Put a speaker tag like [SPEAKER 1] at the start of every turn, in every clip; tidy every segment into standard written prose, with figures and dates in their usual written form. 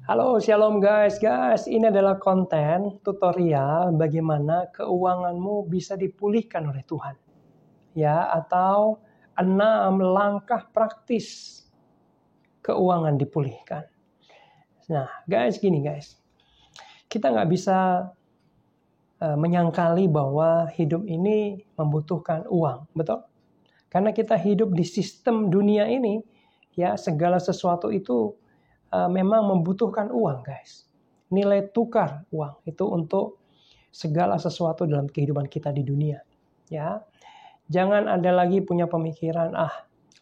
[SPEAKER 1] Halo, shalom guys. Ini adalah konten tutorial bagaimana keuanganmu bisa dipulihkan oleh Tuhan. Ya, atau 6 langkah praktis keuangan dipulihkan. Nah, gini guys. Kita nggak bisa menyangkali bahwa hidup ini membutuhkan uang, betul? Karena kita hidup di sistem dunia ini, ya segala sesuatu itu memang membutuhkan uang, guys. Nilai tukar uang itu untuk segala sesuatu dalam kehidupan kita di dunia. Ya, jangan ada lagi punya pemikiran,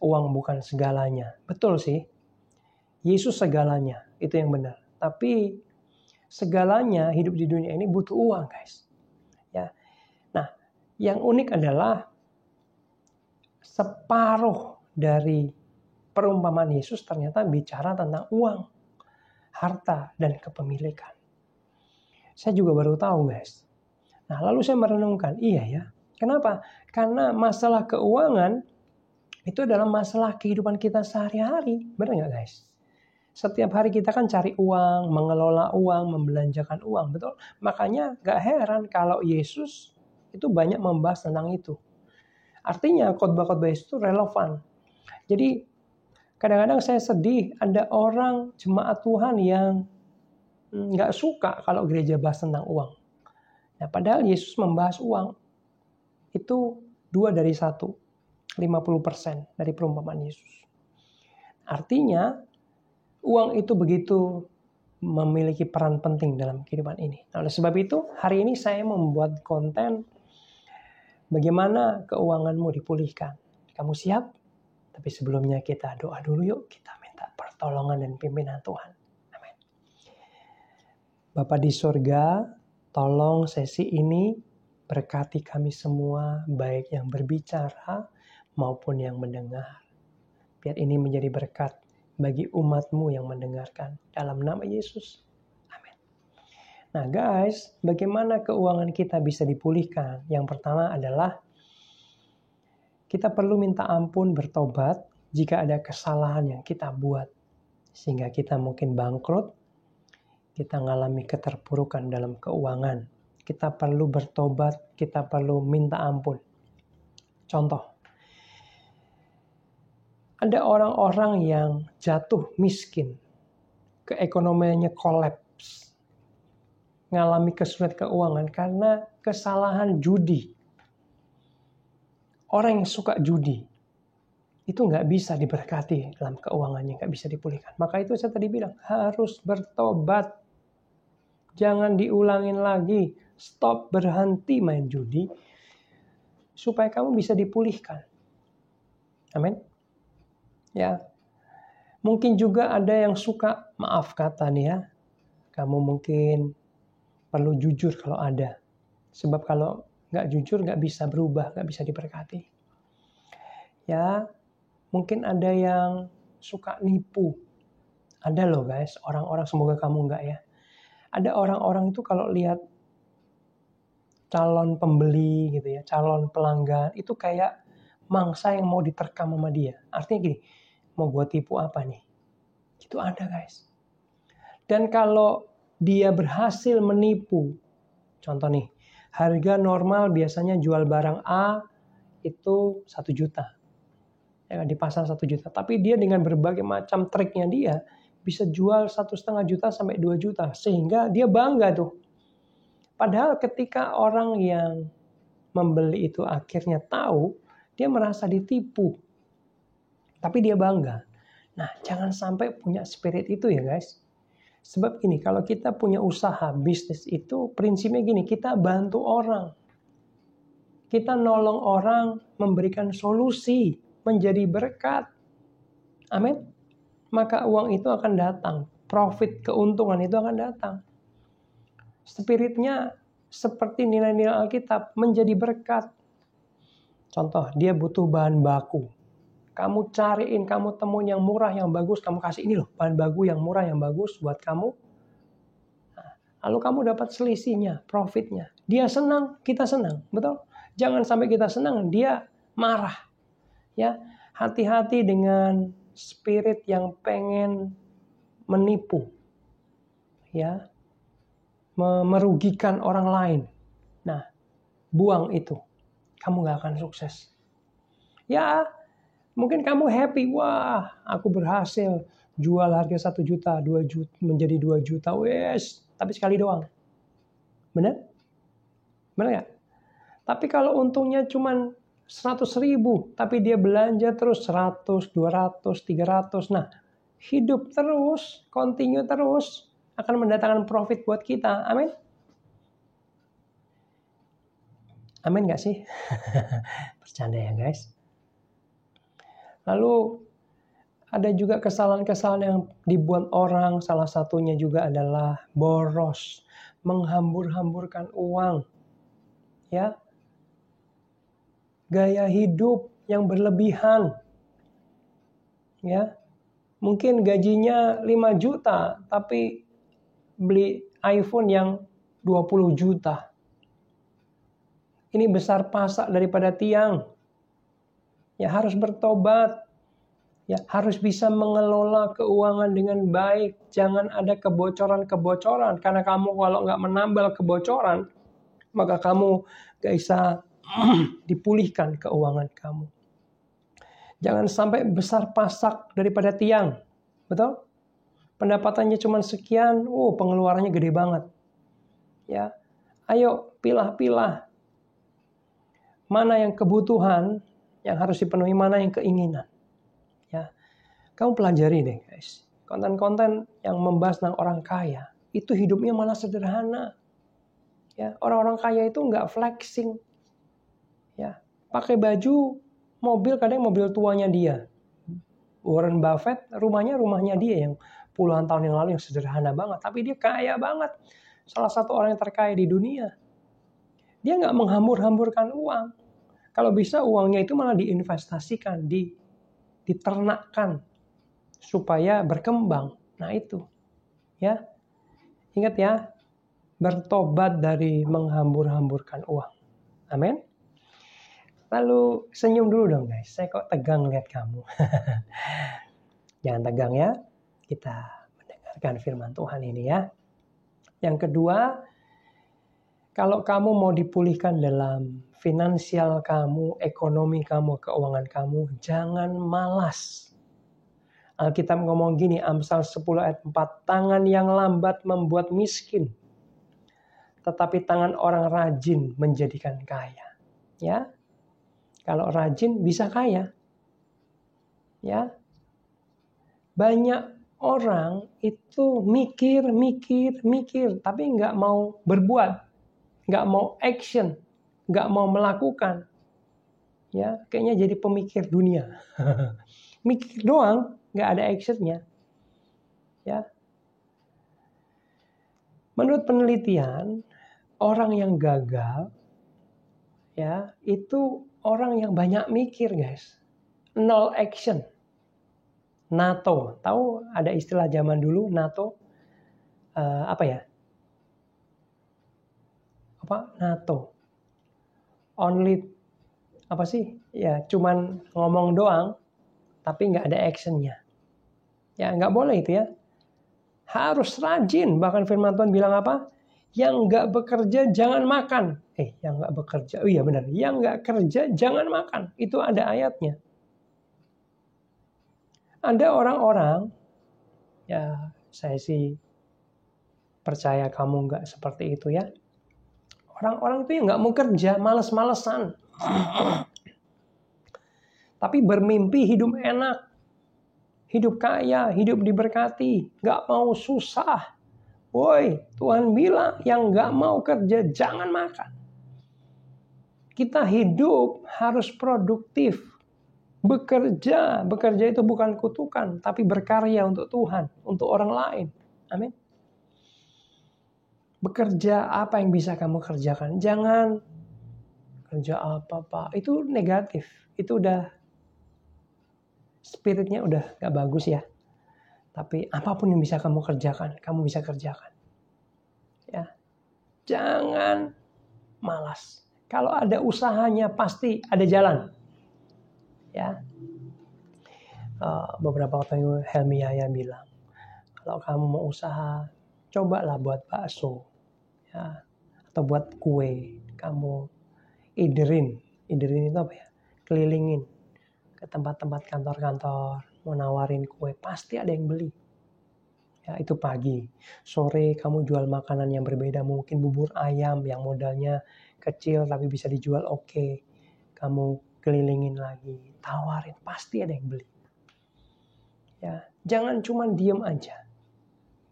[SPEAKER 1] uang bukan segalanya. Betul sih, Yesus segalanya, itu yang benar. Tapi segalanya hidup di dunia ini butuh uang, guys. Ya, nah, yang unik adalah separuh dari perumpamaan Yesus ternyata bicara tentang uang, harta, dan kepemilikan. Saya juga baru tahu, guys. Nah, lalu saya merenungkan, iya ya. Kenapa? Karena masalah keuangan itu adalah masalah kehidupan kita sehari-hari. Benar nggak, guys? Setiap hari kita kan cari uang, mengelola uang, membelanjakan uang, betul? Makanya nggak heran kalau Yesus itu banyak membahas tentang itu. Artinya khotbah-khotbah Yesus itu relevan. Jadi kadang-kadang saya sedih ada orang jemaat Tuhan yang nggak suka kalau gereja bahas tentang uang. Nah, padahal Yesus membahas uang itu 2 dari 1, 50% dari perumpamaan Yesus. Artinya uang itu begitu memiliki peran penting dalam kehidupan ini. Nah, oleh sebab itu hari ini saya membuat konten bagaimana keuanganmu dipulihkan. Kamu siap? Tapi sebelumnya kita doa dulu yuk. Kita minta pertolongan dan pimpinan Tuhan. Amin. Bapa di surga, tolong sesi ini berkati kami semua, baik yang berbicara maupun yang mendengar. Biar ini menjadi berkat bagi umat-Mu yang mendengarkan. Dalam nama Yesus. Amin. Nah guys, bagaimana keuangan kita bisa dipulihkan? Yang pertama adalah kita perlu minta ampun, bertobat jika ada kesalahan yang kita buat. Sehingga kita mungkin bangkrut, kita mengalami keterpurukan dalam keuangan. Kita perlu bertobat, kita perlu minta ampun. Contoh, ada orang-orang yang jatuh miskin, keekonomiannya kolaps, mengalami kesulitan keuangan karena kesalahan judi. Orang yang suka judi, itu nggak bisa diberkati dalam keuangannya, nggak bisa dipulihkan. Maka itu saya tadi bilang, harus bertobat. Jangan diulangin lagi. Stop, berhenti main judi, supaya kamu bisa dipulihkan. Amin. Ya, mungkin juga ada yang suka maaf kata nih ya. Kamu mungkin perlu jujur kalau ada. Sebab kalau nggak jujur nggak bisa berubah, nggak bisa diberkati. Ya, mungkin ada yang suka nipu. Ada loh guys, orang-orang, semoga kamu nggak ya. Ada orang-orang itu kalau lihat calon pembeli gitu ya, calon pelanggan itu kayak mangsa yang mau diterkam sama dia. Artinya gini, mau gua tipu apa nih? Itu ada guys. Dan kalau dia berhasil menipu, contoh nih, harga normal biasanya jual barang A itu 1 juta. Ya, di pasar 1 juta. Tapi dia dengan berbagai macam triknya dia bisa jual 1,5 juta sampai 2 juta. Sehingga dia bangga tuh. Padahal ketika orang yang membeli itu akhirnya tahu, dia merasa ditipu. Tapi dia bangga. Nah, jangan sampai punya spirit itu ya guys. Sebab gini, kalau kita punya usaha, bisnis itu prinsipnya gini, kita bantu orang. Kita nolong orang, memberikan solusi, menjadi berkat. Amin. Maka uang itu akan datang. Profit, keuntungan itu akan datang. Spiritnya seperti nilai-nilai Alkitab, menjadi berkat. Contoh, dia butuh bahan baku. Kamu cariin, kamu temuin yang murah, yang bagus, kamu kasih ini loh, bahan baku yang murah, yang bagus buat kamu. Nah, lalu kamu dapat selisihnya, profitnya. Dia senang, kita senang, betul? Jangan sampai kita senang, dia marah. Ya, hati-hati dengan spirit yang pengen menipu. ya, merugikan orang lain. Nah, buang itu. Kamu gak akan sukses. Ya, mungkin kamu happy. Wah, aku berhasil jual harga 1 juta, 2 juta menjadi 2 juta. Wes, tapi sekali doang. Benar? Benar gak? Tapi kalau untungnya cuma 100.000, tapi dia belanja terus 100, 200, 300. Nah, hidup terus, continue terus, akan mendatangkan profit buat kita. Amin? Amin gak sih? Bercanda ya guys. Lalu ada juga kesalahan-kesalahan yang dibuat orang. Salah satunya juga adalah boros, menghambur-hamburkan uang. Ya. Gaya hidup yang berlebihan. Ya. Mungkin gajinya 5 juta, tapi beli iPhone yang 20 juta. Ini besar pasak daripada tiang. Ya, harus bertobat. Ya, harus bisa mengelola keuangan dengan baik. Jangan ada kebocoran-kebocoran. Karena kamu kalau nggak menambal kebocoran, maka kamu nggak bisa dipulihkan keuangan kamu. Jangan sampai besar pasak daripada tiang. Betul? Pendapatannya cuma sekian, pengeluarannya gede banget. Ya, ayo pilah-pilah. Mana yang kebutuhan yang harus dipenuhi, mana yang keinginan. Ya, kamu pelajari deh guys. Konten-konten yang membahas tentang orang kaya, itu hidupnya malah sederhana. Ya, orang-orang kaya itu nggak flexing. Ya, pakai baju, mobil kadang mobil tuanya dia. Warren Buffett rumahnya dia yang puluhan tahun yang lalu yang sederhana banget, tapi dia kaya banget. Salah satu orang yang terkaya di dunia. Dia nggak menghambur-hamburkan uang. Kalau bisa uangnya itu malah diinvestasikan, diternakkan supaya berkembang. Nah itu, ya, ingat ya, bertobat dari menghambur-hamburkan uang. Amin. Lalu senyum dulu dong guys. Saya kok tegang lihat kamu. Jangan tegang ya. Kita mendengarkan firman Tuhan ini ya. Yang kedua, kalau kamu mau dipulihkan dalam finansial kamu, ekonomi kamu, keuangan kamu, jangan malas. Alkitab ngomong gini, Amsal 10 ayat 4, tangan yang lambat membuat miskin, tetapi tangan orang rajin menjadikan kaya. Ya, kalau rajin bisa kaya. Ya, banyak orang itu mikir, tapi nggak mau berbuat, nggak mau action, nggak mau melakukan. Ya, kayaknya jadi pemikir dunia. Mikir doang, nggak ada actionnya. Ya. Menurut penelitian, orang yang gagal, ya, itu orang yang banyak mikir, guys. Nol action. NATO, tahu ada istilah zaman dulu NATO? Apa ya? Apa NATO? Only apa sih? Ya, cuman ngomong doang, tapi nggak ada actionnya. Ya, nggak boleh itu ya. Harus rajin. Bahkan firman Tuhan bilang apa? Yang nggak bekerja jangan makan. Yang nggak bekerja. Oh iya benar. Yang nggak kerja jangan makan. Itu ada ayatnya. Ada orang-orang, ya saya sih percaya kamu nggak seperti itu ya. Orang-orang itu yang nggak mau kerja, males-malesan. Tapi bermimpi hidup enak. Hidup kaya, hidup diberkati. Nggak mau susah. Woi, Tuhan bilang yang nggak mau kerja jangan makan. Kita hidup harus produktif. Bekerja itu bukan kutukan, tapi berkarya untuk Tuhan, untuk orang lain. Amin. Bekerja apa yang bisa kamu kerjakan. Jangan kerja apa Pak. Itu negatif. Itu udah spiritnya udah gak bagus ya. Tapi apapun yang bisa kamu kerjakan, kamu bisa kerjakan. Ya. Jangan malas. Kalau ada usahanya pasti ada jalan. Ya. Beberapa waktu yang Helmi Yahya bilang, kalau kamu mau usaha, cobalah buat bakso, ya, atau buat kue. Kamu idirin itu apa ya? Kelilingin ke tempat-tempat kantor-kantor, mau nawarin kue, pasti ada yang beli. Ya, itu pagi. Sore kamu jual makanan yang berbeda, mungkin bubur ayam yang modalnya kecil tapi bisa dijual oke. Kamu kelilingin lagi, tawarin, pasti ada yang beli. Ya, jangan cuma diem aja.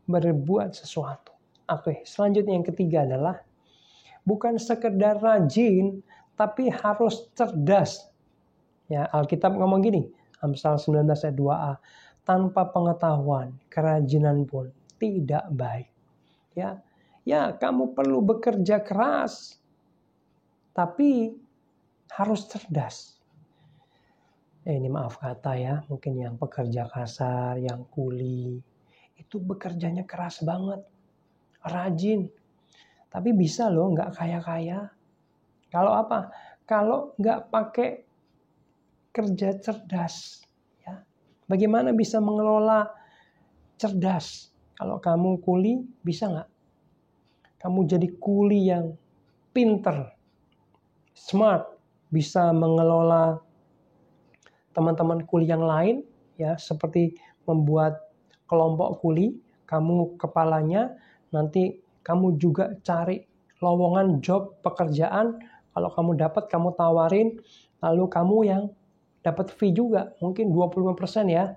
[SPEAKER 1] Berbuat sesuatu. Oke, selanjutnya yang ketiga adalah bukan sekedar rajin tapi harus cerdas. Ya, Alkitab ngomong gini, Amsal 19 ayat 2a, tanpa pengetahuan, kerajinan pun tidak baik. Ya, kamu perlu bekerja keras, tapi harus cerdas. Ini maaf kata ya, mungkin yang pekerja kasar, yang kuli, itu bekerjanya keras banget, rajin. Tapi bisa loh nggak kaya-kaya. Kalau apa? Kalau nggak pakai kerja cerdas. Ya. Bagaimana bisa mengelola cerdas? Kalau kamu kuli, bisa nggak? Kamu jadi kuli yang pinter, smart, bisa mengelola teman-teman kuli yang lain, ya, seperti membuat kelompok kuli, kamu kepalanya, nanti kamu juga cari lowongan job pekerjaan, kalau kamu dapat kamu tawarin, lalu kamu yang dapat fee juga, mungkin 25% ya,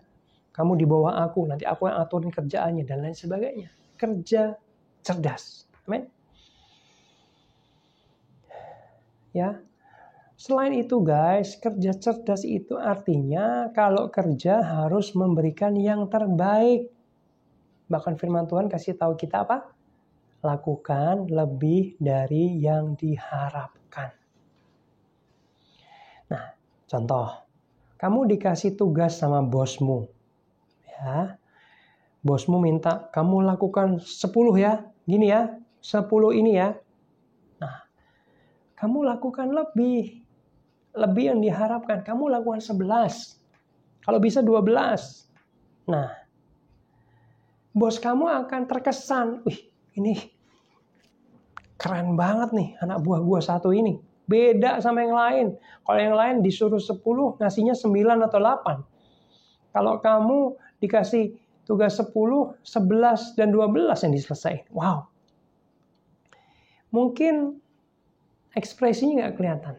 [SPEAKER 1] kamu di bawah aku, nanti aku yang aturin kerjaannya dan lain sebagainya. Kerja cerdas. Amin. Ya. Selain itu guys, kerja cerdas itu artinya kalau kerja harus memberikan yang terbaik. Bahkan firman Tuhan kasih tahu kita apa? Lakukan lebih dari yang diharapkan. Nah, contoh, kamu dikasih tugas sama bosmu. Ya. Bosmu minta kamu lakukan 10 ya. Gini ya, 10 ini ya. Nah, kamu lakukan lebih yang diharapkan. Kamu lakukan 11. Kalau bisa 12. Nah, bos kamu akan terkesan, wih ini keren banget nih anak buah gua satu ini. Beda sama yang lain. Kalau yang lain disuruh 10, ngasihnya 9 atau 8. Kalau kamu dikasih tugas 10, 11, dan 12 yang diselesaikan. Wow. Mungkin ekspresinya nggak kelihatan.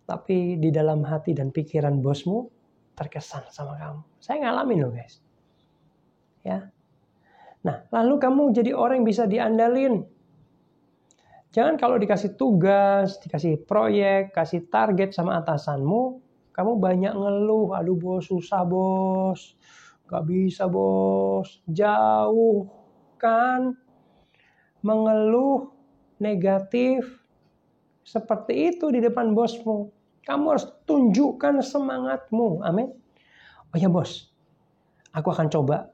[SPEAKER 1] Tapi di dalam hati dan pikiran bosmu terkesan sama kamu. Saya ngalamin loh guys. Ya. Nah, lalu kamu jadi orang yang bisa diandalin. Jangan kalau dikasih tugas, dikasih proyek, kasih target sama atasanmu, kamu banyak ngeluh. Aduh bos, susah bos. Gak bisa bos. Jauh kan. Mengeluh negatif seperti itu di depan bosmu. Kamu harus tunjukkan semangatmu. Amin. Oh ya bos, aku akan coba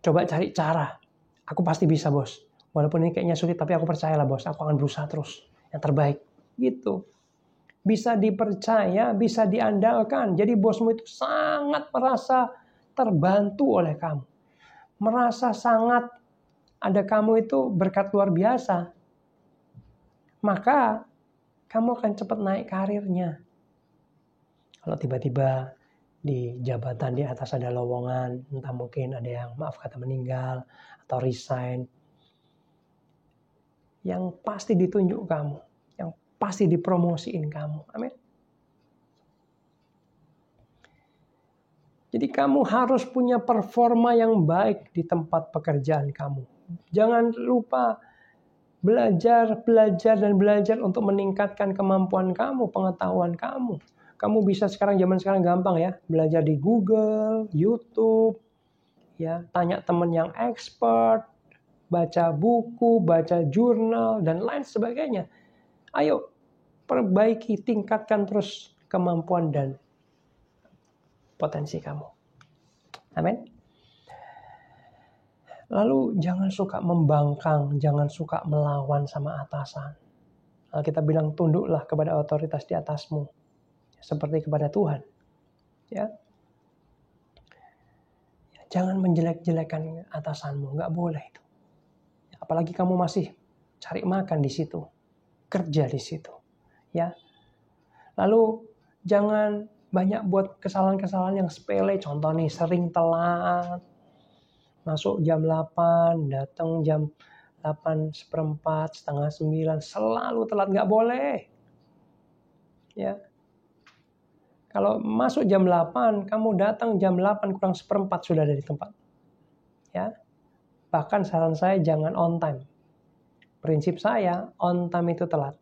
[SPEAKER 1] cari cara. Aku pasti bisa bos. Walaupun ini kayaknya sulit, tapi aku percayalah bos. Aku akan berusaha terus. Yang terbaik. Gitu. Bisa dipercaya, bisa diandalkan. Jadi bosmu itu sangat merasa terbantu oleh kamu. Merasa sangat ada kamu itu berkat luar biasa. Maka kamu akan cepat naik karirnya. Kalau tiba-tiba di jabatan di atas ada lowongan, entah mungkin ada yang maaf kata meninggal atau resign, yang pasti ditunjuk kamu, yang pasti dipromosiin kamu. Amin. Jadi kamu harus punya performa yang baik di tempat pekerjaan kamu. Jangan lupa belajar untuk meningkatkan kemampuan kamu, pengetahuan kamu. Kamu bisa zaman sekarang gampang ya, belajar di Google, YouTube, ya, tanya teman yang expert, baca buku, baca jurnal, dan lain sebagainya. Ayo, perbaiki, tingkatkan terus kemampuan dan potensi kamu. Amin. Lalu jangan suka membangkang, jangan suka melawan sama atasan. Kita bilang tunduklah kepada otoritas di atasmu, seperti kepada Tuhan. Ya. Jangan menjelek-jelekan atasanmu, nggak boleh itu. Apalagi kamu masih cari makan di situ, kerja di situ, ya. Lalu jangan banyak buat kesalahan-kesalahan yang sepele. Contoh nih, sering telat, masuk jam 8, datang jam 8:15, setengah 9, selalu telat, nggak boleh. Ya, kalau masuk jam 8, kamu datang jam 8:kurang 1/4 sudah ada di tempat. Ya, bahkan saran saya jangan on time. Prinsip saya, on time itu telat.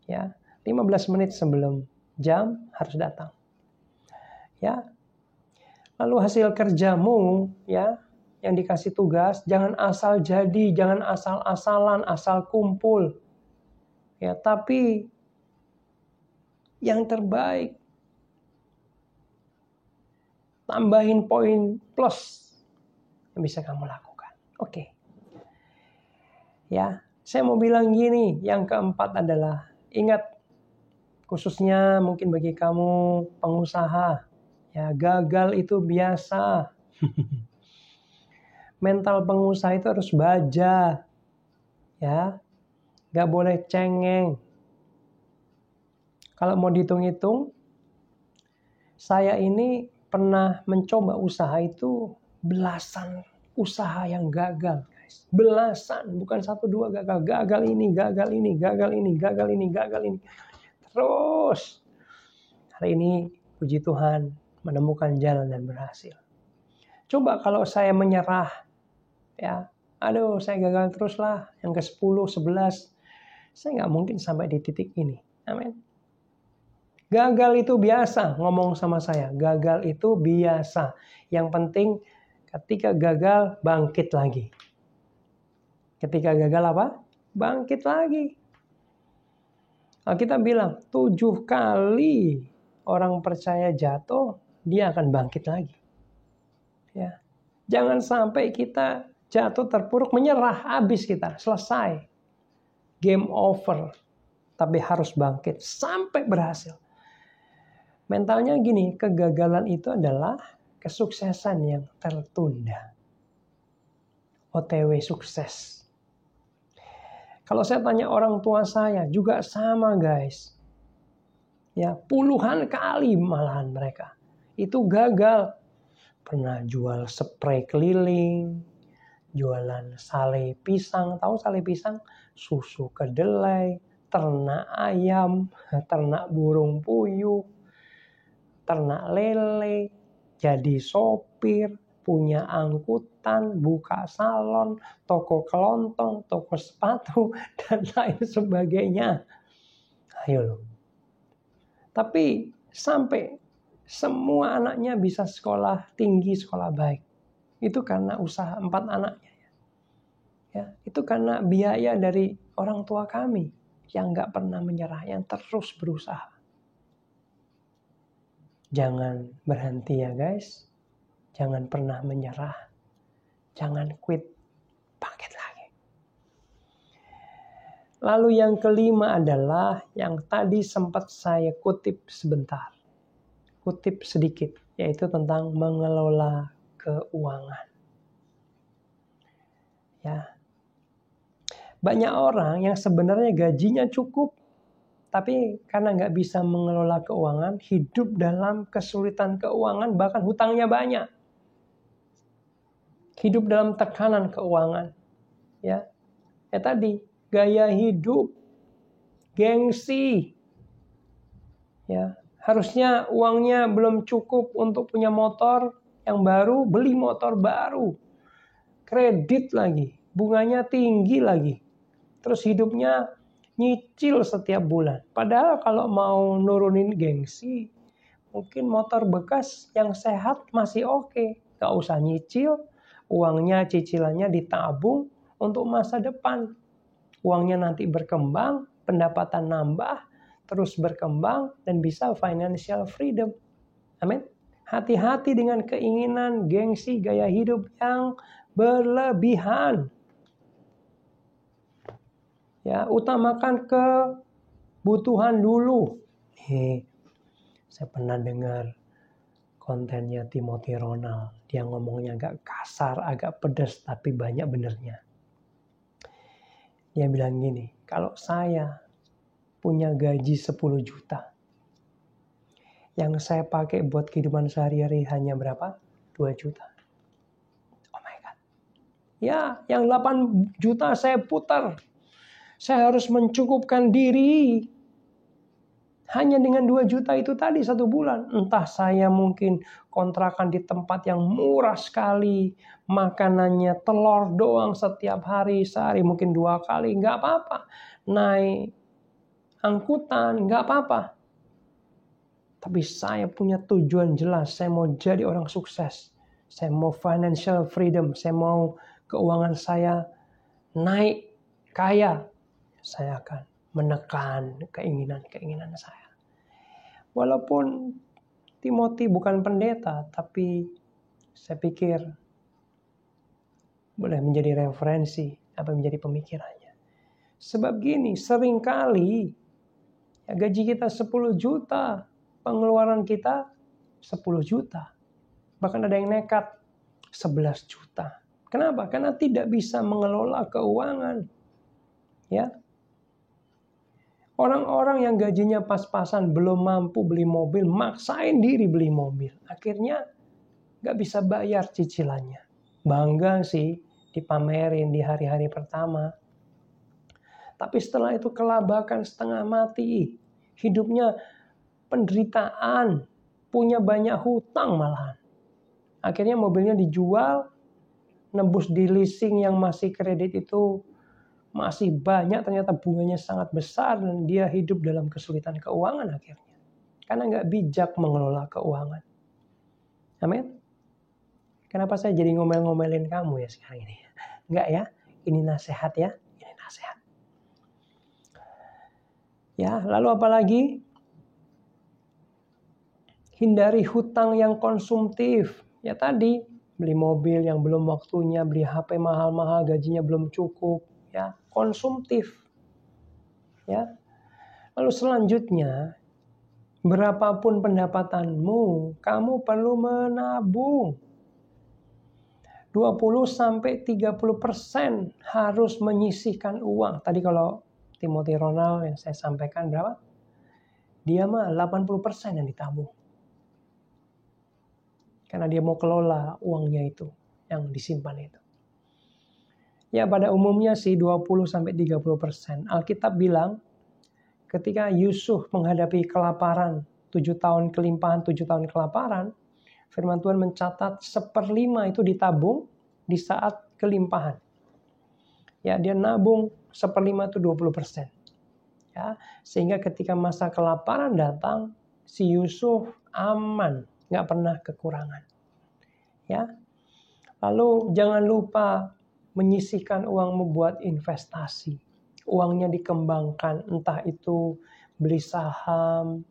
[SPEAKER 1] Ya, 15 menit sebelum jam harus datang. Ya. Lalu hasil kerjamu, ya, yang dikasih tugas, jangan asal jadi, jangan asal-asalan, asal kumpul. Ya, tapi yang terbaik. Tambahin poin plus yang bisa kamu lakukan. Oke. Ya, saya mau bilang gini, yang keempat adalah ingat, khususnya mungkin bagi kamu pengusaha, ya, gagal itu biasa. Mental pengusaha itu harus baja, ya, nggak boleh cengeng. Kalau mau dihitung-hitung, saya ini pernah mencoba usaha itu belasan usaha yang gagal, guys. Belasan, bukan 1-2 gagal. Gagal ini, gagal ini, gagal ini, gagal ini, gagal ini. Terus, hari ini puji Tuhan menemukan jalan dan berhasil. Coba kalau saya menyerah, ya, aduh saya gagal terus lah, yang ke-10, 11, saya nggak mungkin sampai di titik ini. Amin. Gagal itu biasa, ngomong sama saya. Gagal itu biasa. Yang penting ketika gagal, bangkit lagi. Ketika gagal apa? Bangkit lagi. Nah, kita bilang 7 kali orang percaya jatuh, dia akan bangkit lagi. Ya. Jangan sampai kita jatuh terpuruk, menyerah, habis kita, selesai. Game over. Tapi harus bangkit sampai berhasil. Mentalnya gini, kegagalan itu adalah kesuksesan yang tertunda. OTW sukses. Kalau saya tanya orang tua saya, juga sama guys. Ya, puluhan kali malahan mereka. Itu gagal. Pernah jual spray keliling, jualan sale pisang. Tahu sale pisang? Susu kedelai, ternak ayam, ternak burung puyuh, ternak lele, jadi sopir, punya angkutan, buka salon, toko kelontong, toko sepatu, dan lain sebagainya. Ayo loh. Tapi sampai semua anaknya bisa sekolah tinggi, sekolah baik. Itu karena usaha 4 anaknya. Ya, itu karena biaya dari orang tua kami yang gak pernah menyerah, yang terus berusaha. Jangan berhenti ya guys. Jangan pernah menyerah. Jangan quit. Bangkit lagi. Lalu yang kelima adalah yang tadi sempat saya kutip sebentar. Kutip sedikit. Yaitu tentang mengelola keuangan. Ya. Banyak orang yang sebenarnya gajinya cukup. Tapi karena nggak bisa mengelola keuangan, hidup dalam kesulitan keuangan, bahkan hutangnya banyak. Hidup dalam tekanan keuangan. Ya, tadi, gaya hidup, gengsi. Ya, harusnya uangnya belum cukup untuk punya motor yang baru, beli motor baru. Kredit lagi, bunganya tinggi lagi. Terus hidupnya nyicil setiap bulan. Padahal kalau mau nurunin gengsi, mungkin motor bekas yang sehat masih oke. Gak usah nyicil, uangnya cicilannya ditabung untuk masa depan. Uangnya nanti berkembang, pendapatan nambah, terus berkembang, dan bisa financial freedom. Amin. Hati-hati dengan keinginan, gengsi, gaya hidup yang berlebihan. Ya, utamakan kebutuhan dulu. Saya pernah dengar kontennya Timothy Ronald. Dia ngomongnya agak kasar, agak pedas, tapi banyak benernya. Dia bilang gini, kalau saya punya gaji 10 juta, yang saya pakai buat kehidupan sehari-hari hanya berapa? 2 juta. Oh my God. Ya, yang 8 juta saya putar. Saya harus mencukupkan diri. Hanya dengan 2 juta itu tadi 1 bulan. Entah saya mungkin kontrakan di tempat yang murah sekali. Makanannya telur doang setiap hari. Sehari mungkin 2 kali. Nggak apa-apa. Naik angkutan. Nggak apa-apa. Tapi saya punya tujuan jelas. Saya mau jadi orang sukses. Saya mau financial freedom. Saya mau keuangan saya naik kaya. Saya akan menekan keinginan-keinginan saya. Walaupun Timothy bukan pendeta, tapi saya pikir boleh menjadi referensi apa yang menjadi pemikirannya. Sebab gini, seringkali ya, gaji kita 10 juta, pengeluaran kita 10 juta. Bahkan ada yang nekat 11 juta. Kenapa? Karena tidak bisa mengelola keuangan. Ya. Orang-orang yang gajinya pas-pasan belum mampu beli mobil, maksain diri beli mobil. Akhirnya gak bisa bayar cicilannya. Bangga sih dipamerin di hari-hari pertama. Tapi setelah itu kelabakan setengah mati. Hidupnya penderitaan. Punya banyak hutang malahan. Akhirnya mobilnya dijual. Nebus di leasing yang masih kredit itu masih banyak, ternyata bunganya sangat besar dan dia hidup dalam kesulitan keuangan akhirnya. Karena nggak bijak mengelola keuangan. Amin. Kenapa saya jadi ngomel-ngomelin kamu ya sekarang ini? Enggak ya, ini nasihat ya, ini nasihat. Ya, lalu apa lagi? Hindari hutang yang konsumtif. Ya tadi, beli mobil yang belum waktunya, beli HP mahal-mahal, gajinya belum cukup. Ya, konsumtif. Ya. Lalu selanjutnya, berapapun pendapatanmu, kamu perlu menabung. 20-30% harus menyisihkan uang. Tadi kalau Timothy Ronald yang saya sampaikan berapa? Dia mah 80% yang ditabung. Karena dia mau kelola uangnya itu, yang disimpan itu. Ya pada umumnya sih 20-30%. Alkitab bilang ketika Yusuf menghadapi kelaparan, 7 tahun kelimpahan, 7 tahun kelaparan, firman Tuhan mencatat 1/5 itu ditabung di saat kelimpahan. Ya, dia nabung 1/5 itu 20%. Ya, sehingga ketika masa kelaparan datang, si Yusuf aman, nggak pernah kekurangan. Ya. Lalu jangan lupa menyisihkan uangmu buat investasi. Uangnya dikembangkan, entah itu beli saham,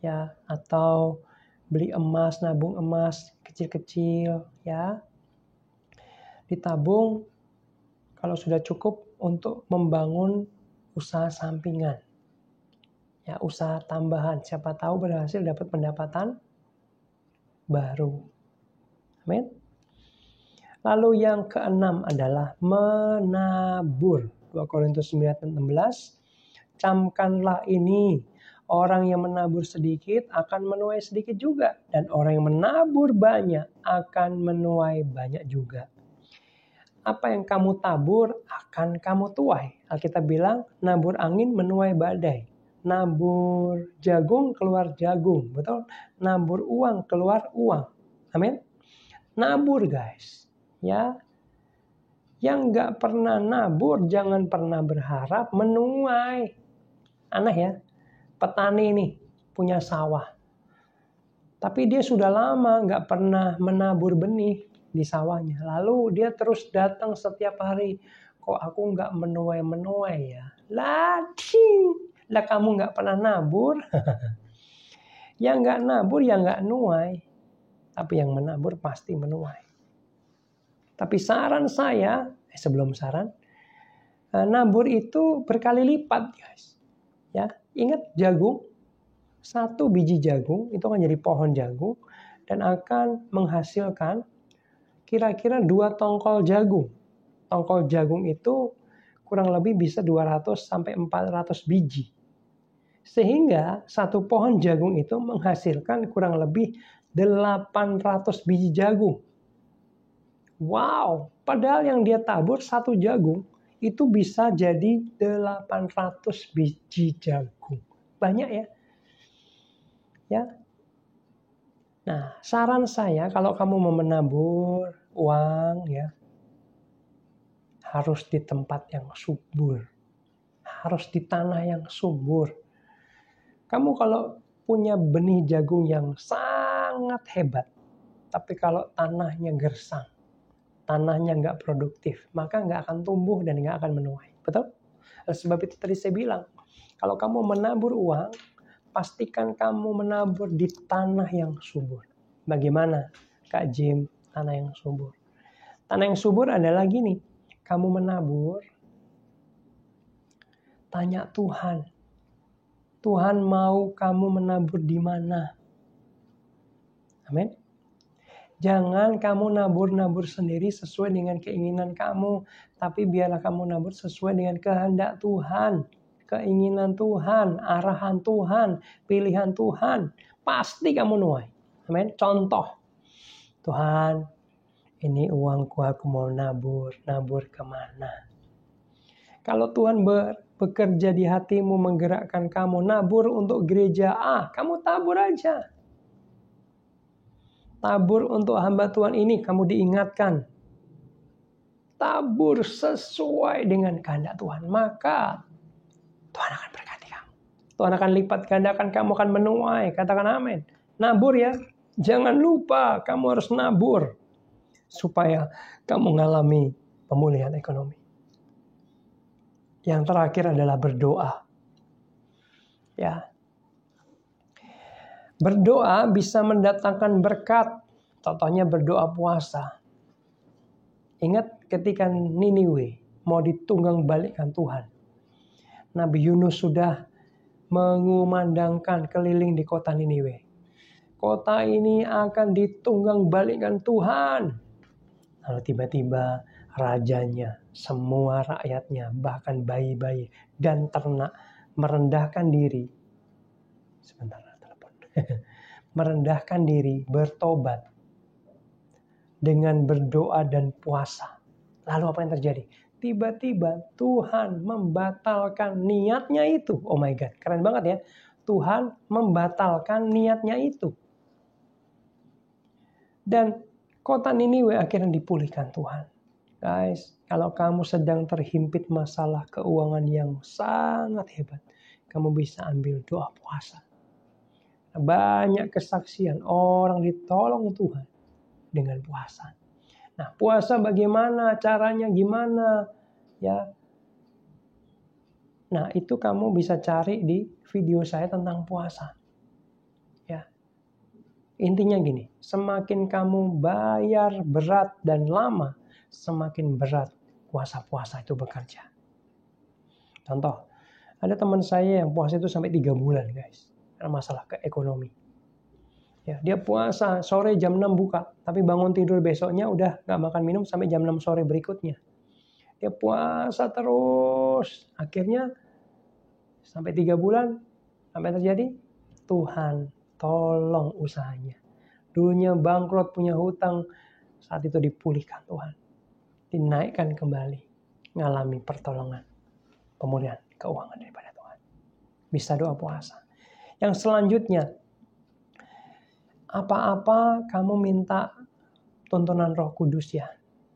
[SPEAKER 1] ya, atau beli emas, nabung emas kecil-kecil, ya. Ditabung kalau sudah cukup untuk membangun usaha sampingan. Ya, usaha tambahan. Siapa tahu berhasil dapat pendapatan baru. Amin. Lalu yang keenam adalah menabur. 2 Korintus 9:16. Camkanlah ini. Orang yang menabur sedikit akan menuai sedikit juga. Dan orang yang menabur banyak akan menuai banyak juga. Apa yang kamu tabur akan kamu tuai. Alkitab bilang nabur angin menuai badai. Nabur jagung keluar jagung. Betul? Nabur uang keluar uang. Amin. Nabur guys. Ya. Yang gak pernah nabur jangan pernah berharap menuai. Aneh ya. Petani nih punya sawah. Tapi dia sudah lama gak pernah menabur benih di sawahnya. Lalu dia terus datang setiap hari. Kok aku gak menuai-menuai ya? Lah kamu gak pernah nabur. Yang gak nabur ya gak nuai. Tapi yang menabur pasti menuai. Tapi saran saya, sebelum saran, nabur itu berkali lipat guys. Ya, ingat jagung, 1 biji jagung itu akan jadi pohon jagung dan akan menghasilkan kira-kira 2 tongkol jagung. Tongkol jagung itu kurang lebih bisa 200 sampai 400 biji. Sehingga satu pohon jagung itu menghasilkan kurang lebih 800 biji jagung. Wow, padahal yang dia tabur satu jagung itu bisa jadi 800 biji jagung. Banyak ya. Ya. Nah, saran saya kalau kamu mau menabur uang ya, harus di tempat yang subur. Harus di tanah yang subur. Kamu kalau punya benih jagung yang sangat hebat, tapi kalau tanahnya gersang, tanahnya nggak produktif, maka nggak akan tumbuh dan nggak akan menuai. Betul? Sebab itu tadi saya bilang, kalau kamu menabur uang, pastikan kamu menabur di tanah yang subur. Bagaimana, Kak Jim, tanah yang subur? Tanah yang subur adalah gini, kamu menabur, tanya Tuhan. Tuhan mau kamu menabur di mana? Amin. Jangan kamu nabur-nabur sendiri sesuai dengan keinginan kamu. Tapi biarlah kamu nabur sesuai dengan kehendak Tuhan. Keinginan Tuhan, arahan Tuhan, pilihan Tuhan. Pasti kamu nuai. Amin. Contoh. Tuhan, ini uangku, aku mau nabur. Nabur kemana? Kalau Tuhan bekerja di hatimu, menggerakkan kamu nabur untuk gereja A, kamu tabur aja. Tabur untuk hamba Tuhan ini, kamu diingatkan. Tabur sesuai dengan kehendak Tuhan, maka Tuhan akan berkati kamu. Tuhan akan lipat gandakan, kamu akan menuai. Katakan amin. Nabur ya. Jangan lupa kamu harus nabur supaya kamu mengalami pemulihan ekonomi. Yang terakhir adalah berdoa. Ya. Berdoa bisa mendatangkan berkat. Contohnya berdoa puasa. Ingat ketika Niniwe mau ditunggang balikkan Tuhan. Nabi Yunus sudah mengumandangkan keliling di kota Niniwe. Kota ini akan ditunggang balikkan Tuhan. Lalu tiba-tiba rajanya, semua rakyatnya, bahkan bayi-bayi dan ternak merendahkan diri. Sebentar, telepon. Merendahkan diri, bertobat dengan berdoa dan puasa. Lalu apa yang terjadi? Tiba-tiba Tuhan membatalkan niatnya itu. Oh my God, keren banget ya. Tuhan membatalkan niatnya itu. Dan kota Niniwe akhirnya dipulihkan Tuhan. Guys, kalau kamu sedang terhimpit masalah keuangan yang sangat hebat, kamu bisa ambil doa puasa. Banyak kesaksian orang ditolong Tuhan dengan puasa. Nah, puasa bagaimana? Caranya gimana? Ya. Nah, itu kamu bisa cari di video saya tentang puasa. Ya. Intinya gini, semakin kamu bayar berat dan lama, semakin berat puasa-puasa itu bekerja. Contoh, ada teman saya yang puasa itu sampai 3 bulan guys. Karena masalah ke ekonomi. Ya, dia puasa sore jam 6 buka, tapi bangun tidur besoknya udah gak makan minum sampai jam 6 sore berikutnya. Dia puasa terus, akhirnya sampai 3 bulan, sampai terjadi, Tuhan tolong usahanya. Dulunya bangkrut, punya hutang, saat itu dipulihkan Tuhan. Dinaikkan kembali, ngalami pertolongan, pemulihan keuangan daripada Tuhan. Bisa doa puasa. Yang selanjutnya, apa-apa kamu minta tuntunan Roh Kudus ya.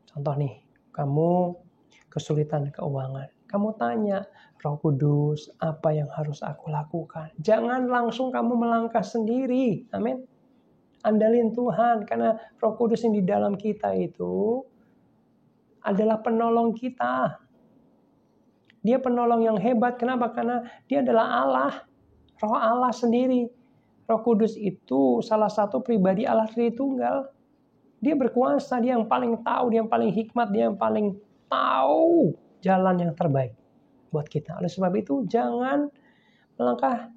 [SPEAKER 1] Contoh nih, kamu kesulitan keuangan. Kamu tanya, Roh Kudus, apa yang harus aku lakukan? Jangan langsung kamu melangkah sendiri. Amin. Andalin Tuhan, karena Roh Kudus yang di dalam kita itu adalah penolong kita. Dia penolong yang hebat. Kenapa? Karena dia adalah Allah. Roh Allah sendiri. Roh Kudus itu salah satu pribadi Allah Tritunggal. Dia berkuasa, dia yang paling tahu, dia yang paling hikmat, dia yang paling tahu jalan yang terbaik buat kita. Oleh sebab itu jangan melangkah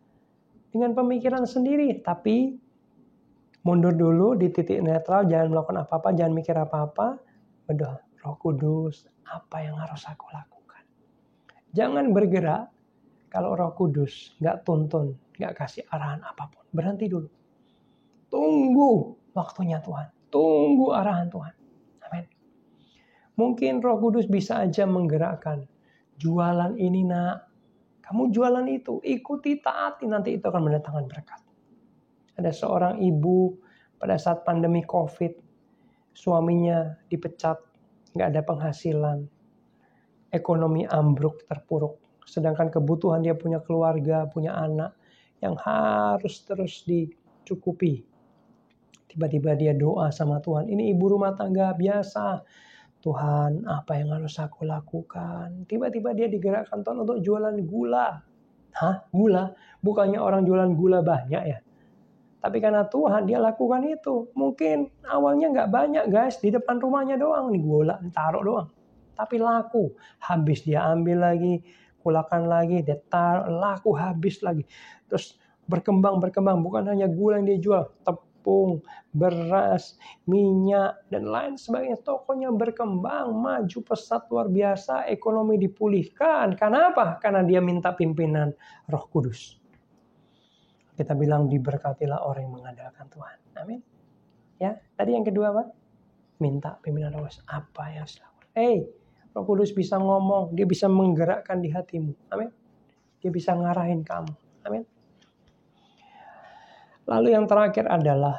[SPEAKER 1] dengan pemikiran sendiri, tapi mundur dulu di titik netral, jangan melakukan apa-apa, jangan mikir apa-apa. Berdoa, Roh Kudus, apa yang harus aku lakukan? Jangan bergerak kalau Roh Kudus nggak tuntun, nggak kasih arahan apapun. Berhenti dulu. Tunggu waktunya Tuhan. Tunggu arahan Tuhan. Amin. Mungkin Roh Kudus bisa aja menggerakkan. Jualan ini nak. Kamu jualan itu. Ikuti, taati. Nanti itu akan mendatangkan berkat. Ada seorang ibu pada saat pandemi COVID. Suaminya dipecat. Nggak ada penghasilan. Ekonomi ambruk, terpuruk. Sedangkan kebutuhan dia punya keluarga, punya anak. Yang harus terus dicukupi. Tiba-tiba dia doa sama Tuhan. Ini ibu rumah tangga biasa. Tuhan, apa yang harus aku lakukan? Tiba-tiba dia digerakkan Tuhan untuk jualan gula. Hah? Gula? Bukannya orang jualan gula banyak ya? Tapi karena Tuhan dia lakukan itu. Mungkin awalnya nggak banyak guys. Di depan rumahnya doang. Nih gula taruh doang. Tapi laku. Habis dia ambil lagi. Kulakan lagi. Dia taruh. Laku habis lagi. Terus berkembang. Bukan hanya gula yang dia jual. Tepung, beras, minyak, dan lain sebagainya. Tokonya berkembang, maju pesat luar biasa, ekonomi dipulihkan. Kenapa? Karena dia minta pimpinan Roh Kudus. Kita bilang diberkatilah orang yang mengandalkan Tuhan. Amin. Ya, tadi yang kedua apa? Minta pimpinan Roh Kudus. Apa yang harus dilakukan? Roh Kudus bisa ngomong, dia bisa menggerakkan di hatimu. Amin. Dia bisa ngarahin kamu. Amin. Lalu yang terakhir adalah,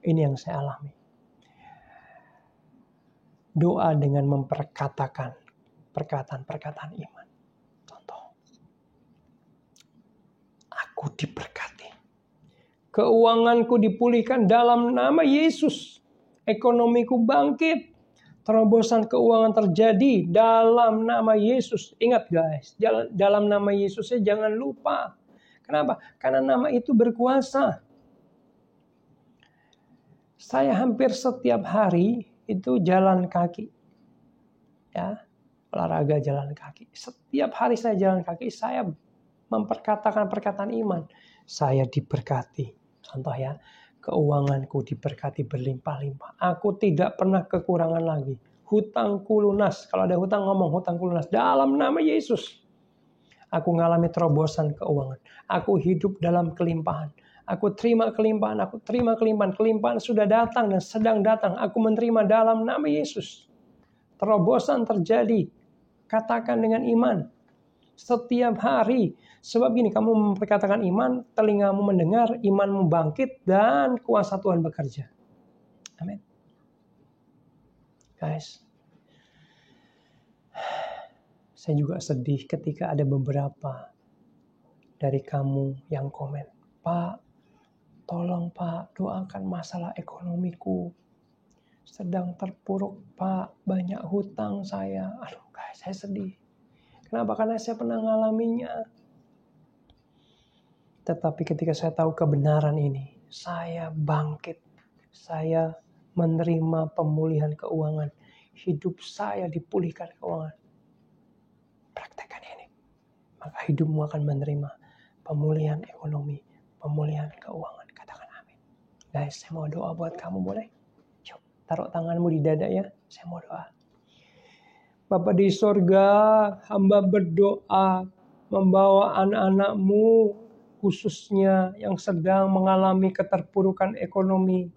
[SPEAKER 1] ini yang saya alami. Doa dengan memperkatakan perkataan-perkataan iman. Contoh. Aku diberkati. Keuanganku dipulihkan dalam nama Yesus. Ekonomiku bangkit. Terobosan keuangan terjadi dalam nama Yesus. Ingat guys, dalam nama Yesusnya jangan lupa. Kenapa? Karena nama itu berkuasa. Saya hampir setiap hari itu jalan kaki. Ya, olahraga jalan kaki. Setiap hari saya jalan kaki, saya memperkatakan perkataan iman. Saya diberkati. Contoh ya, keuanganku diberkati berlimpah-limpah. Aku tidak pernah kekurangan lagi. Hutangku lunas. Kalau ada hutang ngomong hutangku lunas. Dalam nama Yesus. Aku mengalami terobosan keuangan. Aku hidup dalam kelimpahan. Aku terima kelimpahan. Aku terima kelimpahan. Kelimpahan sudah datang dan sedang datang. Aku menerima dalam nama Yesus. Terobosan terjadi. Katakan dengan iman. Setiap hari. Sebab gini, kamu memperkatakan iman, telingamu mendengar, imanmu bangkit, dan kuasa Tuhan bekerja. Amin. Guys. Saya juga sedih ketika ada beberapa dari kamu yang komen, Pak, tolong Pak, doakan masalah ekonomiku. Sedang terpuruk Pak, banyak hutang saya. Aduh guys, saya sedih. Kenapa? Karena saya pernah ngalaminya. Tetapi ketika saya tahu kebenaran ini, saya bangkit. Saya menerima pemulihan keuangan. Hidup saya dipulihkan keuangan. Praktekkan ini. Maka hidupmu akan menerima pemulihan ekonomi, pemulihan keuangan. Katakan amin. Guys, saya mau doa buat kamu, boleh? Yuk, taruh tanganmu di dada ya. Saya mau doa. Bapa di sorga, hamba berdoa membawa anak-anakmu khususnya yang sedang mengalami keterpurukan ekonomi,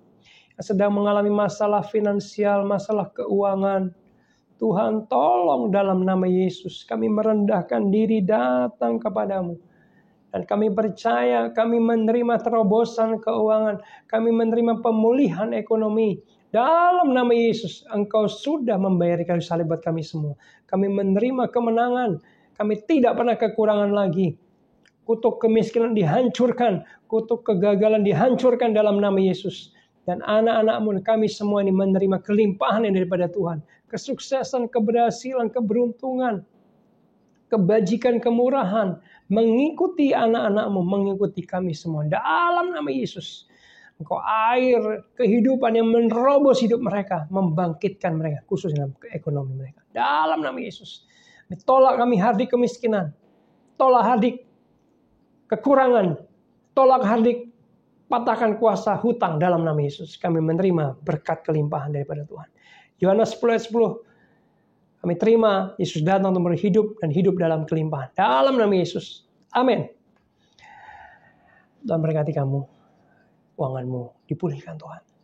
[SPEAKER 1] yang sedang mengalami masalah finansial, masalah keuangan. Tuhan, tolong dalam nama Yesus. Kami merendahkan diri datang kepadamu. Dan kami percaya, kami menerima terobosan keuangan. Kami menerima pemulihan ekonomi. Dalam nama Yesus, Engkau sudah membayar kayu salib buat kami semua. Kami menerima kemenangan. Kami tidak pernah kekurangan lagi. Kutuk kemiskinan dihancurkan. Kutuk kegagalan dihancurkan dalam nama Yesus. Dan anak-anakmu, kami semua ini menerima kelimpahan yang daripada Tuhan. Kesuksesan, keberhasilan, keberuntungan, kebajikan, kemurahan. Mengikuti anak-anakmu, mengikuti kami semua. Dalam nama Yesus. Engkau air kehidupan yang menerobos hidup mereka. Membangkitkan mereka, khususnya dalam ekonomi mereka. Dalam nama Yesus. Tolak kami hardik kemiskinan. Tolak hardik kekurangan. Tolak hardik patahkan kuasa hutang dalam nama Yesus. Kami menerima berkat kelimpahan daripada Tuhan. Yohanes 10:10. Kami terima Yesus datang untuk berhidup dan hidup dalam kelimpahan. Dalam nama Yesus. Amin. Tuhan berkati kamu. Keuanganmu dipulihkan Tuhan.